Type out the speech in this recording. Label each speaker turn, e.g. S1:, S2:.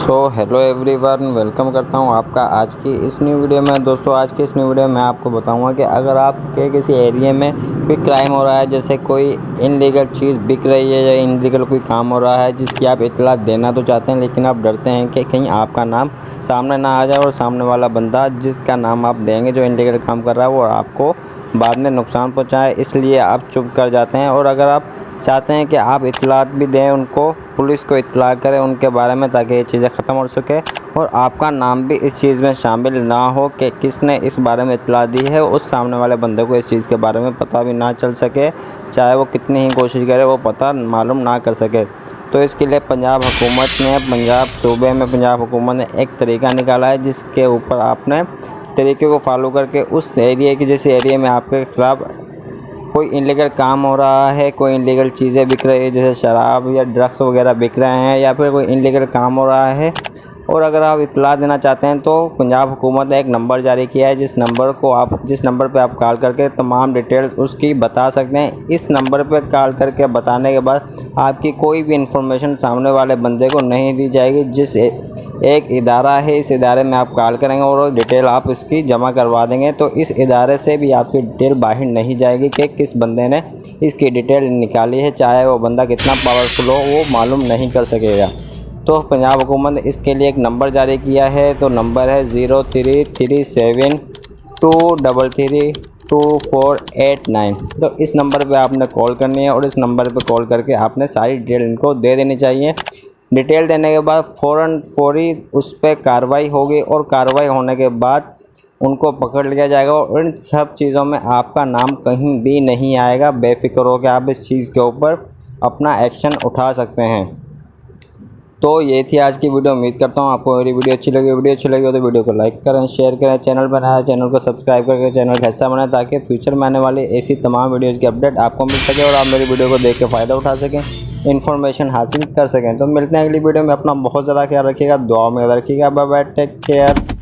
S1: Hello everyone, welcome करता हूं आपका आज की इस न्यू वीडियो में। दोस्तों, आज की इस न्यू वीडियो में आपको बताऊंगा कि अगर आपके किसी एरिया में कोई क्राइम हो रहा है, जैसे कोई इनलीगल चीज़ बिक रही है या इनलीगल कोई काम हो रहा है जिसकी आप इत्तला देना तो चाहते हैं, लेकिन आप डरते हैं कि कहीं आपका नाम सामने ना आ जाए और सामने वाला बंदा जिसका नाम आप देंगे जो इनलीगल काम कर रहा है वो आपको बाद में नुकसान पहुँचाए, इसलिए आप चुप कर जाते हैं। और अगर आप चाहते हैं कि आप इत्तलात भी दें उनको, पुलिस को इत्तला करें उनके बारे में, ताकि ये चीज़ें ख़त्म हो सके और आपका नाम भी इस चीज़ में शामिल ना हो कि किसने इस बारे में इत्तला दी है, उस सामने वाले बंदे को इस चीज़ के बारे में पता भी ना चल सके, चाहे वो कितनी ही कोशिश करे वो पता मालूम ना कर सके। तो इसके लिए पंजाब हुकूमत ने एक तरीका निकाला है, जिसके ऊपर आपने तरीके को फॉलो करके उस एरिया की, जिस एरिया में आपके ख़िलाफ़ कोई इनलीगल काम हो रहा है, कोई इनलीगल चीज़ें बिक रही है, जैसे शराब या ड्रग्स वगैरह बिक रहे हैं, या फिर कोई इनलीगल काम हो रहा है, और अगर आप इत्तला देना चाहते हैं तो पंजाब हुकूमत ने एक नंबर जारी किया है, जिस नंबर पे आप कॉल करके तमाम डिटेल उसकी बता सकते हैं। इस नंबर पे कॉल करके बताने के बाद आपकी कोई भी इंफॉर्मेशन सामने वाले बंदे को नहीं दी जाएगी। जिस एक इदारा है, इस इदारे में आप कॉल करेंगे और डिटेल आप इसकी जमा करवा देंगे, तो इस इदारे से भी आपकी डिटेल बाहर नहीं जाएगी कि किस बंदे ने इसकी डिटेल निकाली है, चाहे वो बंदा कितना पावरफुल हो वो मालूम नहीं कर सकेगा। तो पंजाब हुकूमत ने इसके लिए एक नंबर जारी किया है, तो नंबर है 0337233248 तो इस नंबर पे आपने कॉल करनी है और इस नंबर पे कॉल करके आपने सारी डिटेल इनको दे देनी चाहिए। डिटेल देने के बाद फौरी उस पर कार्रवाई होगी और कार्रवाई होने के बाद उनको पकड़ लिया जाएगा और इन सब चीज़ों में आपका नाम कहीं भी नहीं आएगा। बेफिक्र हो के आप इस चीज़ के ऊपर अपना एक्शन उठा सकते हैं। तो ये थी आज की वीडियो। उम्मीद करता हूँ आपको मेरी वीडियो अच्छी लगी हो तो वीडियो को लाइक करें, शेयर करें, चैनल बनाया चैनल को सब्सक्राइब करके चैनल का हिस्सा बनाएं, ताकि फ्यूचर में आने वाली ऐसी तमाम वीडियोज़ की अपडेट आपको मिल सके और आप मेरी वीडियो को देख के फ़ायदा उठा सकें, इन्फॉर्मेशन हासिल कर सकें। तो मिलते हैं अगली वीडियो में। अपना बहुत ज़्यादा ख्याल रखिएगा, दुआ में याद रखिएगा। Bye bye, take care.